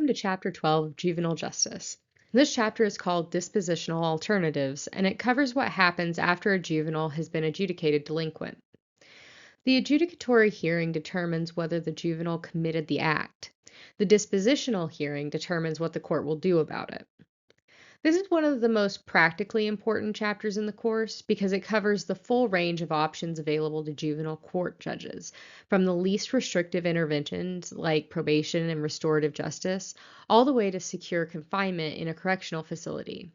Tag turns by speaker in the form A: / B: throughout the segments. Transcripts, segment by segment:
A: Welcome to Chapter 12 of Juvenile Justice. This chapter is called Dispositional Alternatives, and it covers what happens after a juvenile has been adjudicated delinquent. The adjudicatory hearing determines whether the juvenile committed the act. The dispositional hearing determines what the court will do about it. This is one of the most practically important chapters in the course because it covers the full range of options available to juvenile court judges, from the least restrictive interventions like probation and restorative justice, all the way to secure confinement in a correctional facility.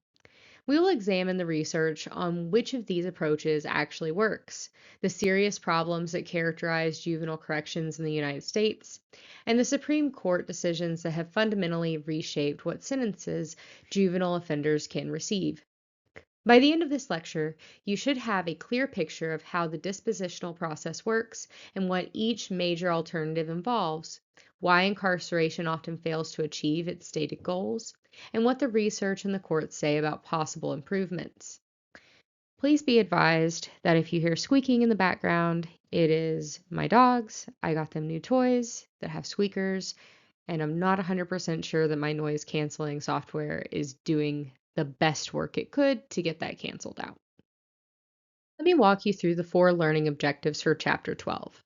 A: We will examine the research on which of these approaches actually works, the serious problems that characterize juvenile corrections in the United States, and the Supreme Court decisions that have fundamentally reshaped what sentences juvenile offenders can receive. By the end of this lecture, you should have a clear picture of how the dispositional process works and what each major alternative involves, why incarceration often fails to achieve its stated goals, and what the research and the courts say about possible improvements. Please be advised that if you hear squeaking in the background, it is my dogs. I got them new toys that have squeakers, and I'm not 100% sure that my noise canceling software is doing the best work it could to get that canceled out. Let me walk you through the 4 learning objectives for Chapter 12.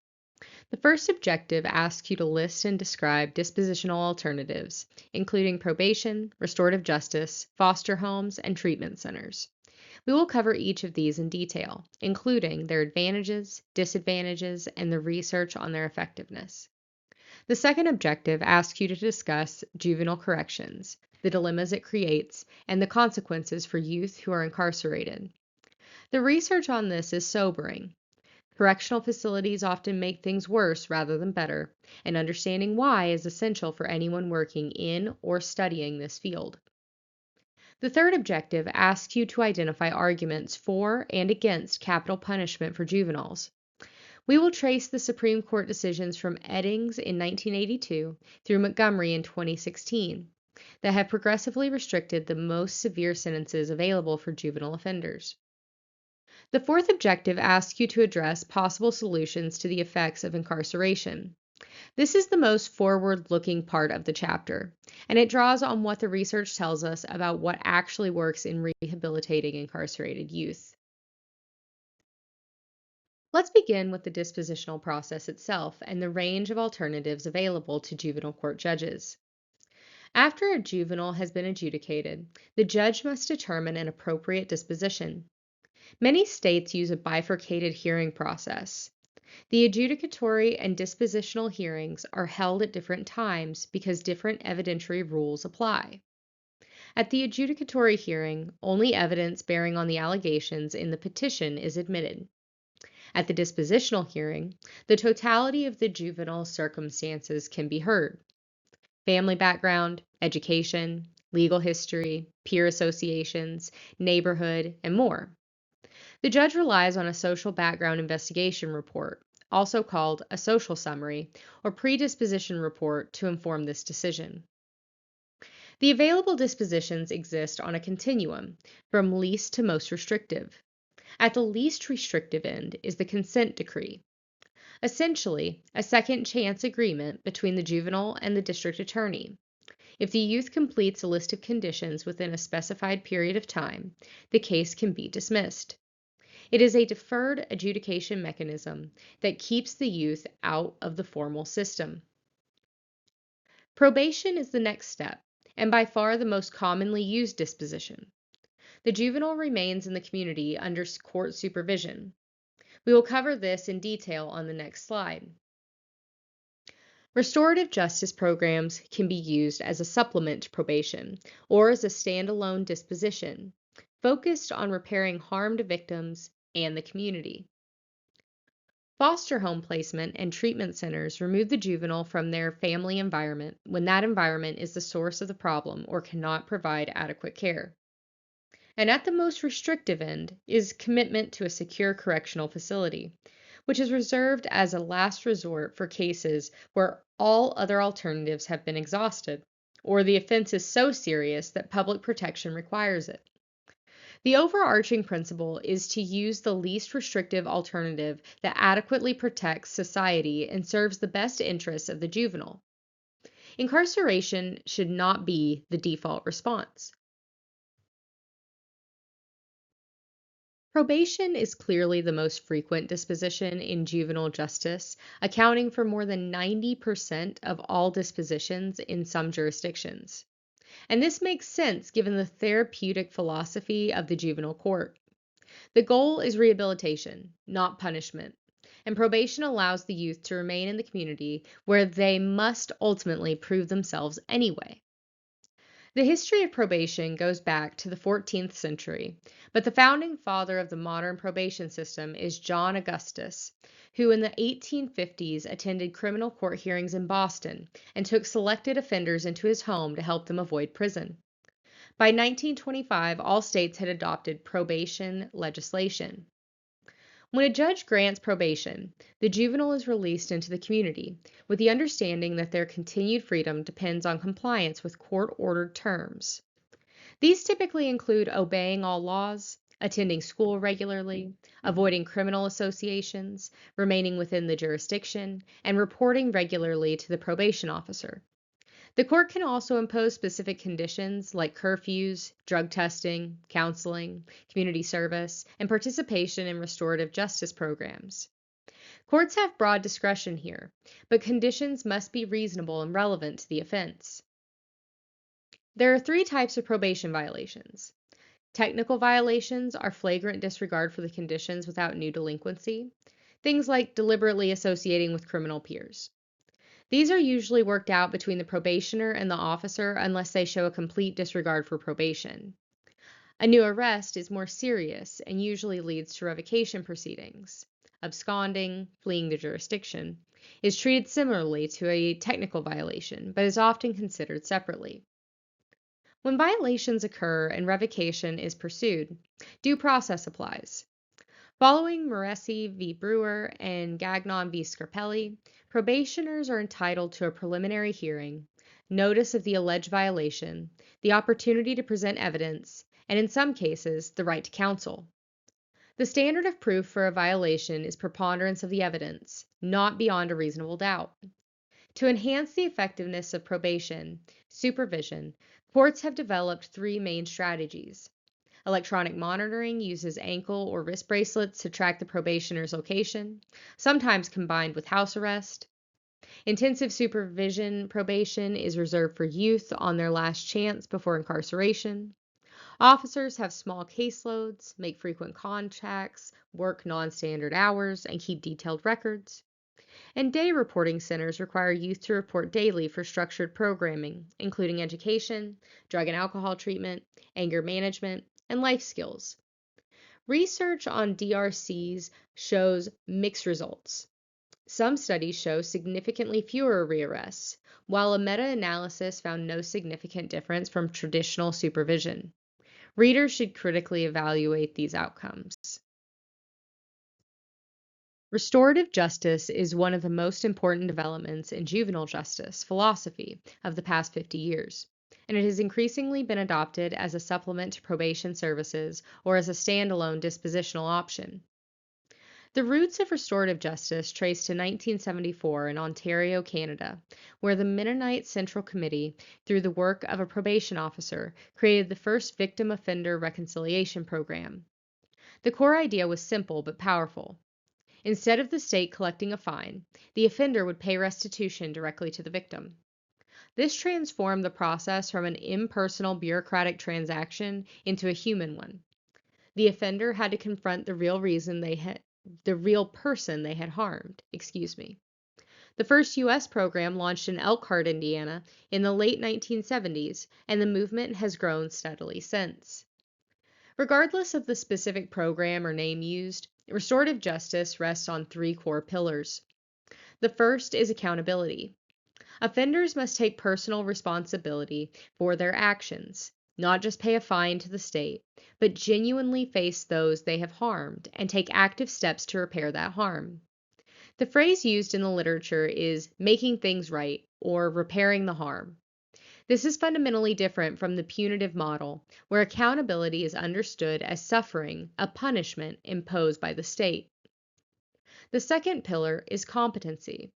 A: The first objective asks you to list and describe dispositional alternatives, including probation, restorative justice, foster homes, and treatment centers. We will cover each of these in detail, including their advantages, disadvantages, and the research on their effectiveness. The second objective asks you to discuss juvenile corrections, the dilemmas it creates, and the consequences for youth who are incarcerated. The research on this is sobering. Correctional facilities often make things worse rather than better, and understanding why is essential for anyone working in or studying this field. The third objective asks you to identify arguments for and against capital punishment for juveniles. We will trace the Supreme Court decisions from Eddings in 1982 through Montgomery in 2016 that have progressively restricted the most severe sentences available for juvenile offenders. The fourth objective asks you to address possible solutions to the effects of incarceration. This is the most forward-looking part of the chapter, and it draws on what the research tells us about what actually works in rehabilitating incarcerated youth. Let's begin with the dispositional process itself and the range of alternatives available to juvenile court judges. After a juvenile has been adjudicated, the judge must determine an appropriate disposition. Many states use a bifurcated hearing process. The adjudicatory and dispositional hearings are held at different times because different evidentiary rules apply. At the adjudicatory hearing, only evidence bearing on the allegations in the petition is admitted. At the dispositional hearing, the totality of the juvenile circumstances can be heard. Family background, education, legal history, peer associations, neighborhood, and more. The judge relies on a social background investigation report, also called a social summary or predisposition report, to inform this decision. The available dispositions exist on a continuum, from least to most restrictive. At the least restrictive end is the consent decree, essentially a second chance agreement between the juvenile and the district attorney. If the youth completes a list of conditions within a specified period of time, the case can be dismissed. It is a deferred adjudication mechanism that keeps the youth out of the formal system. Probation is the next step, and by far the most commonly used disposition. The juvenile remains in the community under court supervision. We will cover this in detail on the next slide. Restorative justice programs can be used as a supplement to probation or as a standalone disposition, focused on repairing harmed victims and the community. Foster home placement and treatment centers remove the juvenile from their family environment when that environment is the source of the problem or cannot provide adequate care. And at the most restrictive end is commitment to a secure correctional facility, which is reserved as a last resort for cases where all other alternatives have been exhausted, or the offense is so serious that public protection requires it. The overarching principle is to use the least restrictive alternative that adequately protects society and serves the best interests of the juvenile. Incarceration should not be the default response. Probation is clearly the most frequent disposition in juvenile justice, accounting for more than 90% of all dispositions in some jurisdictions. And this makes sense given the therapeutic philosophy of the juvenile court. The goal is rehabilitation, not punishment, and probation allows the youth to remain in the community where they must ultimately prove themselves anyway. The history of probation goes back to the 14th century, but the founding father of the modern probation system is John Augustus, who in the 1850s attended criminal court hearings in Boston and took selected offenders into his home to help them avoid prison. By 1925, all states had adopted probation legislation. When a judge grants probation, the juvenile is released into the community with the understanding that their continued freedom depends on compliance with court-ordered terms. These typically include obeying all laws, attending school regularly, avoiding criminal associations, remaining within the jurisdiction, and reporting regularly to the probation officer. The court can also impose specific conditions like curfews, drug testing, counseling, community service, and participation in restorative justice programs. Courts have broad discretion here, but conditions must be reasonable and relevant to the offense. There are three types of probation violations. Technical violations are flagrant disregard for the conditions without new delinquency, things like deliberately associating with criminal peers. These are usually worked out between the probationer and the officer unless they show a complete disregard for probation. A new arrest is more serious and usually leads to revocation proceedings. Absconding, fleeing the jurisdiction, is treated similarly to a technical violation, but is often considered separately. When violations occur and revocation is pursued, due process applies. Following Moresi v. Brewer and Gagnon v. Scarpelli, probationers are entitled to a preliminary hearing, notice of the alleged violation, the opportunity to present evidence, and in some cases, the right to counsel. The standard of proof for a violation is preponderance of the evidence, not beyond a reasonable doubt. To enhance the effectiveness of probation supervision, courts have developed three main strategies. Electronic monitoring uses ankle or wrist bracelets to track the probationer's location, sometimes combined with house arrest. Intensive supervision probation is reserved for youth on their last chance before incarceration. Officers have small caseloads, make frequent contacts, work non-standard hours, and keep detailed records. And day reporting centers require youth to report daily for structured programming, including education, drug and alcohol treatment, anger management, and life skills. Research on DRCs shows mixed results. Some studies show significantly fewer rearrests, while a meta-analysis found no significant difference from traditional supervision. Readers should critically evaluate these outcomes. Restorative justice is one of the most important developments in juvenile justice philosophy of the past 50 years, and it has increasingly been adopted as a supplement to probation services or as a standalone dispositional option. The roots of restorative justice trace to 1974 in Ontario, Canada, where the Mennonite Central Committee, through the work of a probation officer, created the first victim offender reconciliation program. The core idea was simple but powerful. Instead of the state collecting a fine, the offender would pay restitution directly to the victim. This transformed the process from an impersonal bureaucratic transaction into a human one. The offender had to confront the real person they had harmed. The first U.S. program launched in Elkhart, Indiana, in the late 1970s, and the movement has grown steadily since. Regardless of the specific program or name used, restorative justice rests on three core pillars. The first is accountability. Offenders must take personal responsibility for their actions, not just pay a fine to the state, but genuinely face those they have harmed and take active steps to repair that harm. The phrase used in the literature is making things right or repairing the harm. This is fundamentally different from the punitive model, where accountability is understood as suffering a punishment imposed by the state. The second pillar is competency.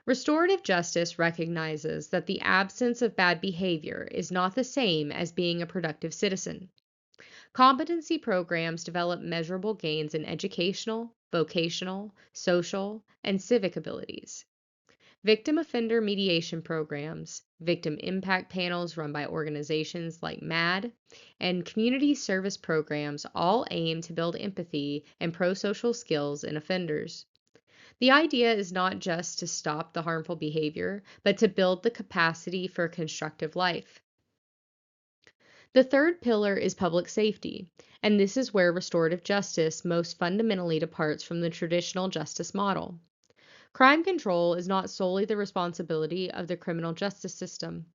A: Restorative justice recognizes that the absence of bad behavior is not the same as being a productive citizen. Competency programs develop measurable gains in educational, vocational, social, and civic abilities. Victim offender mediation programs, victim impact panels run by organizations like MAD, and community service programs all aim to build empathy and pro social skills in offenders. The idea is not just to stop the harmful behavior, but to build the capacity for a constructive life. The third pillar is public safety, and this is where restorative justice most fundamentally departs from the traditional justice model. Crime control is not solely the responsibility of the criminal justice system.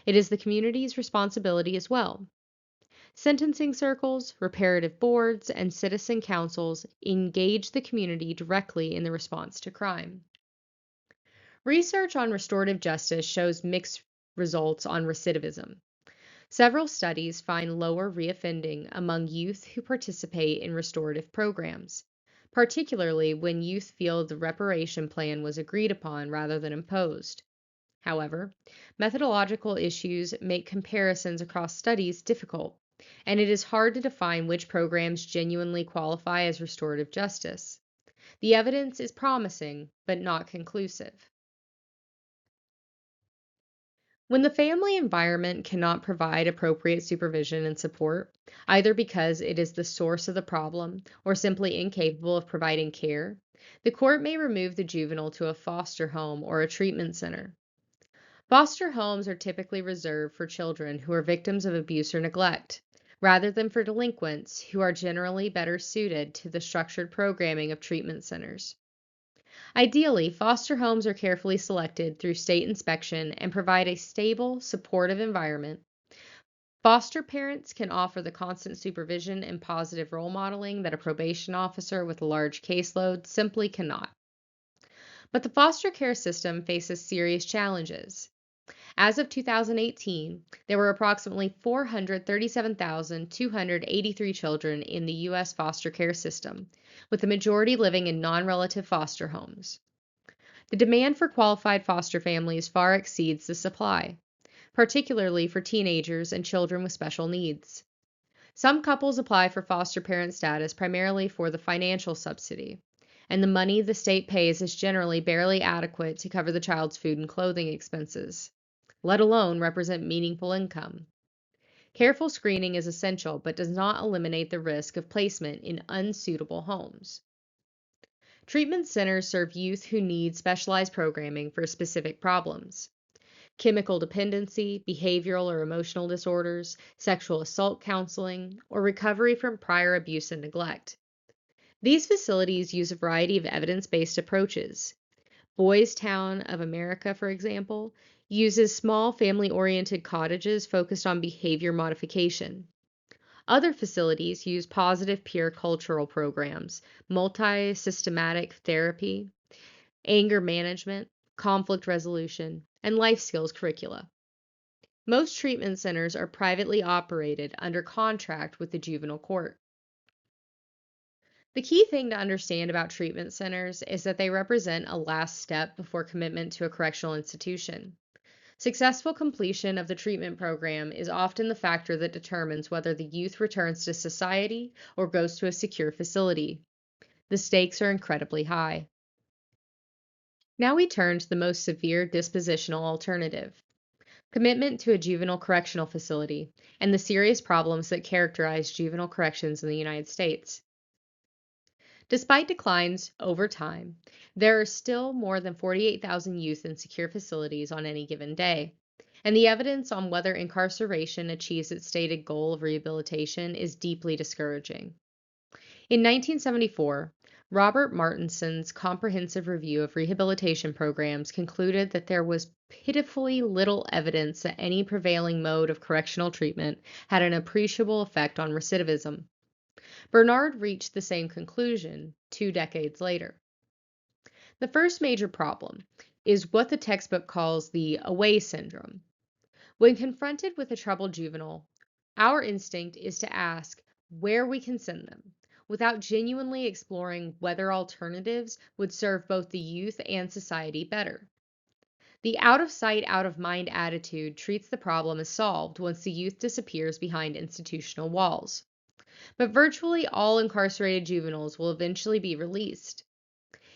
A: It is the community's responsibility as well. Sentencing circles, reparative boards, and citizen councils engage the community directly in the response to crime. Research on restorative justice shows mixed results on recidivism. Several studies find lower reoffending among youth who participate in restorative programs, particularly when youth feel the reparation plan was agreed upon rather than imposed. However, methodological issues make comparisons across studies difficult, and it is hard to define which programs genuinely qualify as restorative justice. The evidence is promising, but not conclusive. When the family environment cannot provide appropriate supervision and support, either because it is the source of the problem or simply incapable of providing care, the court may remove the juvenile to a foster home or a treatment center. Foster homes are typically reserved for children who are victims of abuse or neglect, rather than for delinquents who are generally better suited to the structured programming of treatment centers. Ideally, foster homes are carefully selected through state inspection and provide a stable, supportive environment. Foster parents can offer the constant supervision and positive role modeling that a probation officer with a large caseload simply cannot. But the foster care system faces serious challenges. As of 2018, there were approximately 437,283 children in the U.S. foster care system, with the majority living in non-relative foster homes. The demand for qualified foster families far exceeds the supply, particularly for teenagers and children with special needs. Some couples apply for foster parent status primarily for the financial subsidy, and the money the state pays is generally barely adequate to cover the child's food and clothing expenses, let alone represent meaningful income. Careful screening is essential but does not eliminate the risk of placement in unsuitable homes. Treatment centers serve youth who need specialized programming for specific problems: chemical dependency, behavioral or emotional disorders, sexual assault counseling, or recovery from prior abuse and neglect. These facilities use a variety of evidence-based approaches. Boys Town of America, for example, uses small family-oriented cottages focused on behavior modification. Other facilities use positive peer cultural programs, multi-systematic therapy, anger management, conflict resolution, and life skills curricula. Most treatment centers are privately operated under contract with the juvenile court. The key thing to understand about treatment centers is that they represent a last step before commitment to a correctional institution. Successful completion of the treatment program is often the factor that determines whether the youth returns to society or goes to a secure facility. The stakes are incredibly high. Now we turn to the most severe dispositional alternative: commitment to a juvenile correctional facility, and the serious problems that characterize juvenile corrections in the United States. Despite declines over time, there are still more than 48,000 youth in secure facilities on any given day, and the evidence on whether incarceration achieves its stated goal of rehabilitation is deeply discouraging. In 1974, Robert Martinson's comprehensive review of rehabilitation programs concluded that there was pitifully little evidence that any prevailing mode of correctional treatment had an appreciable effect on recidivism. Bernard reached the same conclusion 2 decades later. The first major problem is what the textbook calls the away syndrome. When confronted with a troubled juvenile, our instinct is to ask where we can send them, without genuinely exploring whether alternatives would serve both the youth and society better. The out of sight, out of mind attitude treats the problem as solved once the youth disappears behind institutional walls. But virtually all incarcerated juveniles will eventually be released.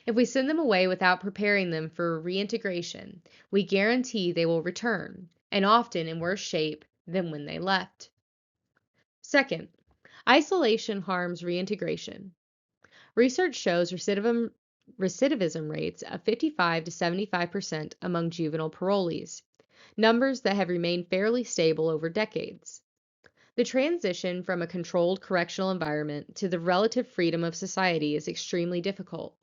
A: If we send them away without preparing them for reintegration, we guarantee they will return, and often in worse shape than when they left. Second, isolation harms reintegration. Research shows recidivism rates of 55 to 75% among juvenile parolees, numbers that have remained fairly stable over decades. The transition from a controlled correctional environment to the relative freedom of society is extremely difficult,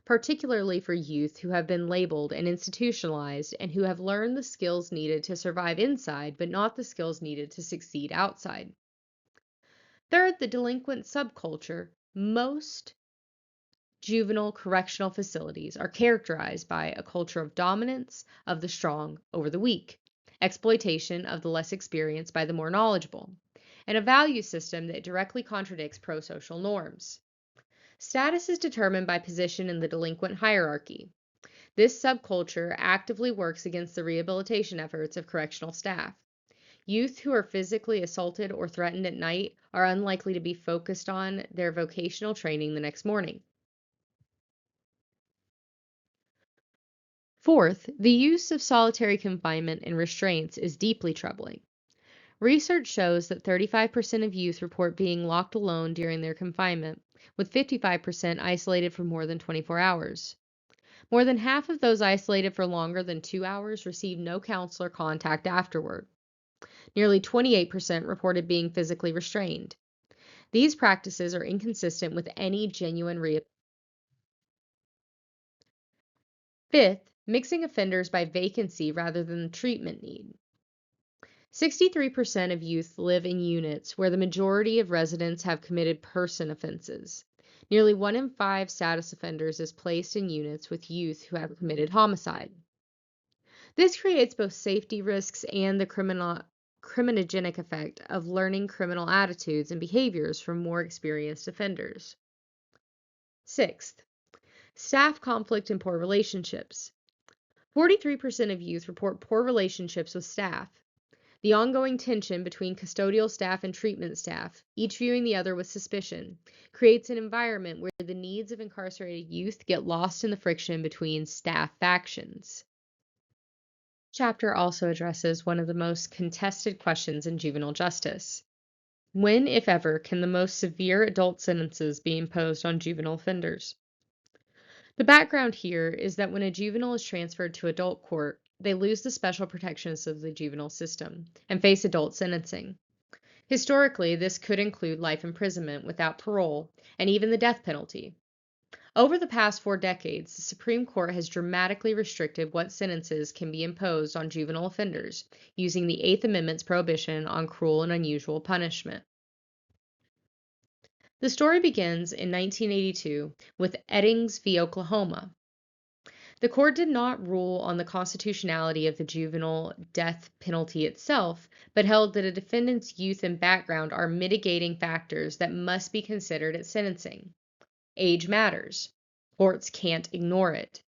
A: particularly for youth who have been labeled and institutionalized and who have learned the skills needed to survive inside, but not the skills needed to succeed outside. Third, the delinquent subculture. Most juvenile correctional facilities are characterized by a culture of dominance of the strong over the weak, exploitation of the less experienced by the more knowledgeable, and a value system that directly contradicts pro-social norms. Status is determined by position in the delinquent hierarchy. This subculture actively works against the rehabilitation efforts of correctional staff. Youth who are physically assaulted or threatened at night are unlikely to be focused on their vocational training the next morning. Fourth, the use of solitary confinement and restraints is deeply troubling. Research shows that 35% of youth report being locked alone during their confinement, with 55% isolated for more than 24 hours. More than half of those isolated for longer than 2 hours received no counselor contact afterward. Nearly 28% reported being physically restrained. These practices are inconsistent with any genuine rehabilitation. Fifth, mixing offenders by vacancy rather than treatment need. 63% of youth live in units where the majority of residents have committed person offenses. Nearly 1 in 5 status offenders is placed in units with youth who have committed homicide. This creates both safety risks and the criminogenic effect of learning criminal attitudes and behaviors from more experienced offenders. Sixth, staff conflict and poor relationships. 43% of youth report poor relationships with staff. The ongoing tension between custodial staff and treatment staff, each viewing the other with suspicion, creates an environment where the needs of incarcerated youth get lost in the friction between staff factions. This chapter also addresses one of the most contested questions in juvenile justice. When, if ever, can the most severe adult sentences be imposed on juvenile offenders? The background here is that when a juvenile is transferred to adult court, they lose the special protections of the juvenile system and face adult sentencing. Historically, this could include life imprisonment without parole and even the death penalty. Over the past 4 decades, the Supreme Court has dramatically restricted what sentences can be imposed on juvenile offenders using the Eighth Amendment's prohibition on cruel and unusual punishment. The story begins in 1982 with Eddings v. Oklahoma. The court did not rule on the constitutionality of the juvenile death penalty itself, but held that a defendant's youth and background are mitigating factors that must be considered at sentencing. Age matters. Courts can't ignore it.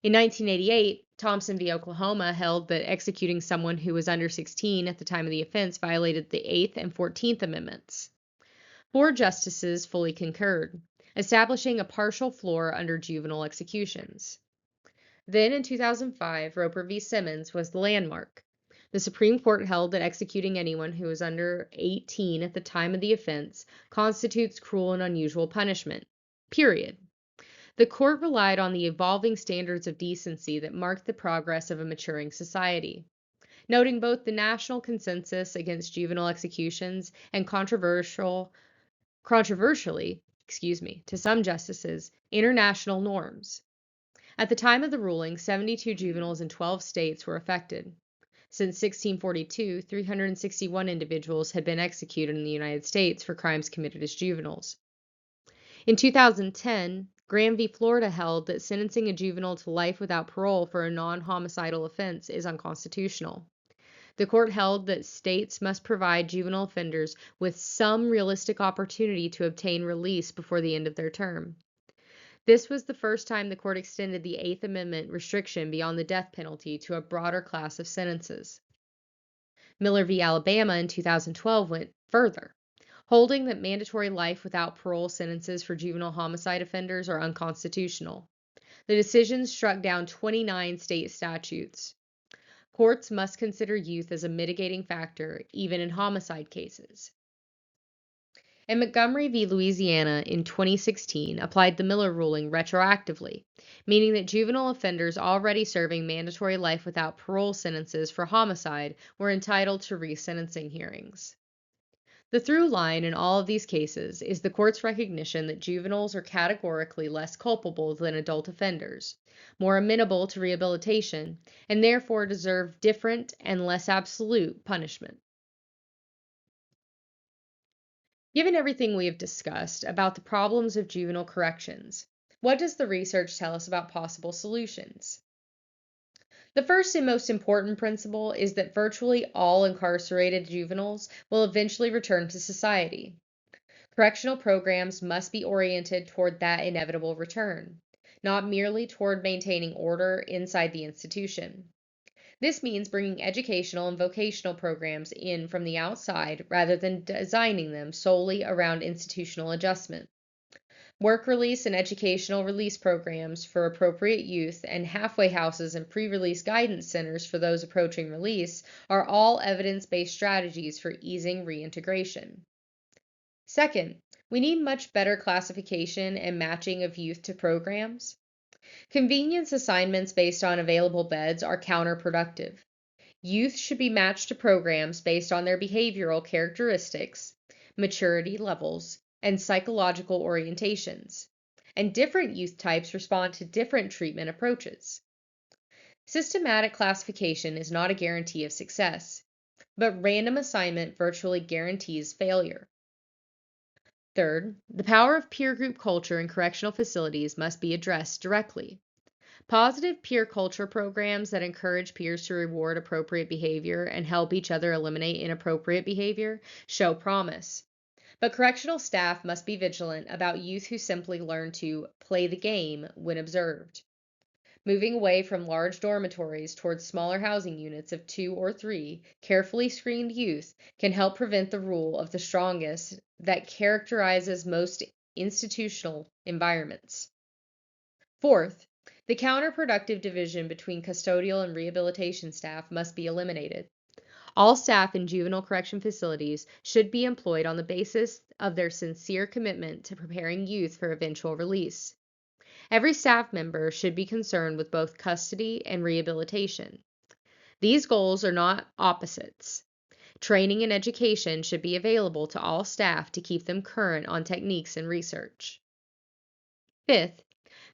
A: In 1988, Thompson v. Oklahoma held that executing someone who was under 16 at the time of the offense violated the 8th and 14th Amendments. 4 justices fully concurred, establishing a partial floor under juvenile executions. Then in 2005, Roper v. Simmons was the landmark. The Supreme Court held that executing anyone who was under 18 at the time of the offense constitutes cruel and unusual punishment. Period. The court relied on the evolving standards of decency that marked the progress of a maturing society, noting both the national consensus against juvenile executions and controversially, to some justices, international norms. At the time of the ruling, 72 juveniles in 12 states were affected. Since 1642, 361 individuals had been executed in the United States for crimes committed as juveniles. In 2010, Graham v. Florida held that sentencing a juvenile to life without parole for a non-homicidal offense is unconstitutional. The court held that states must provide juvenile offenders with some realistic opportunity to obtain release before the end of their term. This was the first time the court extended the Eighth Amendment restriction beyond the death penalty to a broader class of sentences. Miller v. Alabama in 2012 went further, holding that mandatory life without parole sentences for juvenile homicide offenders are unconstitutional. The decision struck down 29 state statutes. Courts must consider youth as a mitigating factor, even in homicide cases. And Montgomery v. Louisiana in 2016 applied the Miller ruling retroactively, meaning that juvenile offenders already serving mandatory life without parole sentences for homicide were entitled to resentencing hearings. The through line in all of these cases is the court's recognition that juveniles are categorically less culpable than adult offenders, more amenable to rehabilitation, and therefore deserve different and less absolute punishment. Given everything we have discussed about the problems of juvenile corrections, what does the research tell us about possible solutions? The first and most important principle is that virtually all incarcerated juveniles will eventually return to society. Correctional programs must be oriented toward that inevitable return, not merely toward maintaining order inside the institution. This means bringing educational and vocational programs in from the outside rather than designing them solely around institutional adjustment. Work release and educational release programs for appropriate youth and halfway houses and pre-release guidance centers for those approaching release are all evidence-based strategies for easing reintegration. Second, we need much better classification and matching of youth to programs. Convenience assignments based on available beds are counterproductive. Youth should be matched to programs based on their behavioral characteristics, maturity levels, and psychological orientations. And different youth types respond to different treatment approaches. Systematic classification is not a guarantee of success, but random assignment virtually guarantees failure. Third, the power of peer group culture in correctional facilities must be addressed directly. Positive peer culture programs that encourage peers to reward appropriate behavior and help each other eliminate inappropriate behavior show promise. But correctional staff must be vigilant about youth who simply learn to play the game when observed. Moving away from large dormitories towards smaller housing units of 2 or 3 carefully screened youth can help prevent the rule of the strongest that characterizes most institutional environments. Fourth, the counterproductive division between custodial and rehabilitation staff must be eliminated. All staff in juvenile correction facilities should be employed on the basis of their sincere commitment to preparing youth for eventual release. Every staff member should be concerned with both custody and rehabilitation. These goals are not opposites. Training and education should be available to all staff to keep them current on techniques and research. Fifth,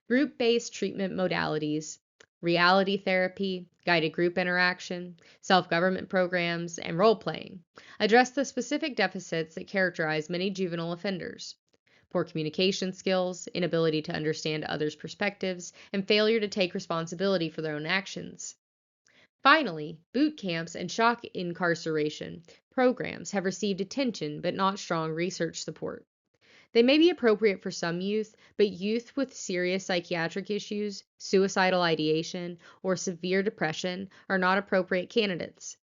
A: group-based treatment modalities, reality therapy, guided group interaction, self-government programs, and role-playing address the specific deficits that characterize many juvenile offenders. Poor communication skills, inability to understand others' perspectives, and failure to take responsibility for their own actions. Finally, boot camps and shock incarceration programs have received attention but not strong research support. They may be appropriate for some youth, but youth with serious psychiatric issues, suicidal ideation, or severe depression are not appropriate candidates.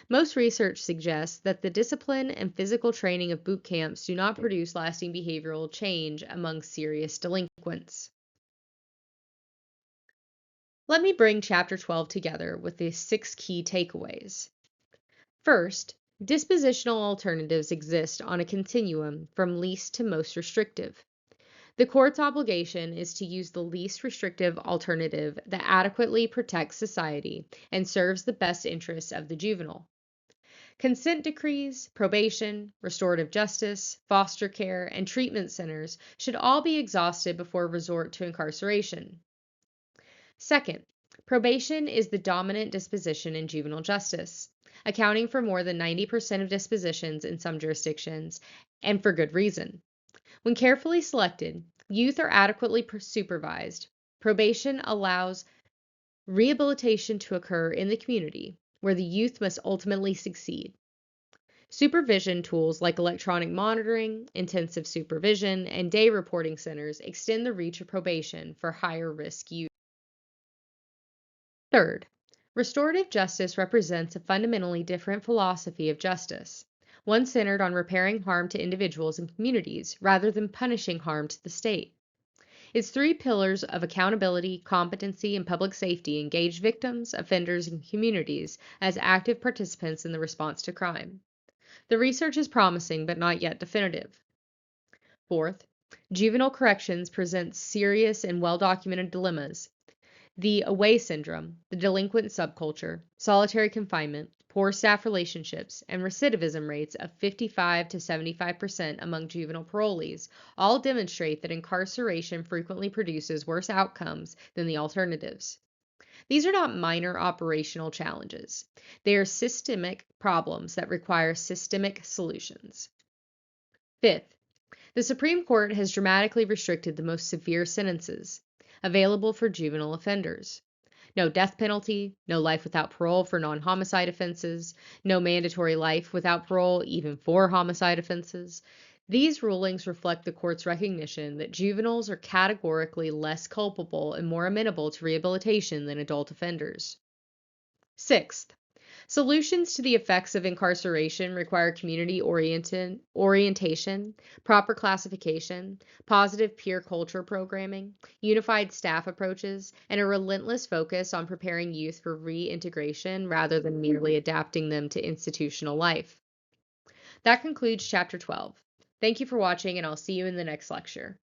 A: Most research suggests that the discipline and physical training of boot camps do not produce lasting behavioral change among serious delinquents. Let me bring Chapter 12 together with the 6 key takeaways. First, dispositional alternatives exist on a continuum from least to most restrictive. The court's obligation is to use the least restrictive alternative that adequately protects society and serves the best interests of the juvenile. Consent decrees, probation, restorative justice, foster care, and treatment centers should all be exhausted before resort to incarceration. Second, probation is the dominant disposition in juvenile justice, accounting for more than 90% of dispositions in some jurisdictions, and for good reason. When carefully selected, youth are adequately supervised. Probation allows rehabilitation to occur in the community, where the youth must ultimately succeed. Supervision tools like electronic monitoring, intensive supervision, and day reporting centers extend the reach of probation for higher risk youth. Third, restorative justice represents a fundamentally different philosophy of justice, one centered on repairing harm to individuals and communities rather than punishing harm to the state. Its three pillars of accountability, competency, and public safety engage victims, offenders, and communities as active participants in the response to crime. The research is promising but not yet definitive. Fourth, juvenile corrections presents serious and well documented dilemmas. The away syndrome, the delinquent subculture, solitary confinement, poor staff relationships, and recidivism rates of 55 to 75% among juvenile parolees all demonstrate that incarceration frequently produces worse outcomes than the alternatives. These are not minor operational challenges. They are systemic problems that require systemic solutions. Fifth, the Supreme Court has dramatically restricted the most severe sentences available for juvenile offenders. No death penalty, no life without parole for non homicide offenses, no mandatory life without parole even for homicide offenses. These rulings reflect the court's recognition that juveniles are categorically less culpable and more amenable to rehabilitation than adult offenders. Sixth, solutions to the effects of incarceration require community orientation, proper classification, positive peer culture programming, unified staff approaches, and a relentless focus on preparing youth for reintegration rather than merely adapting them to institutional life. That concludes Chapter 12. Thank you for watching, and I'll see you in the next lecture.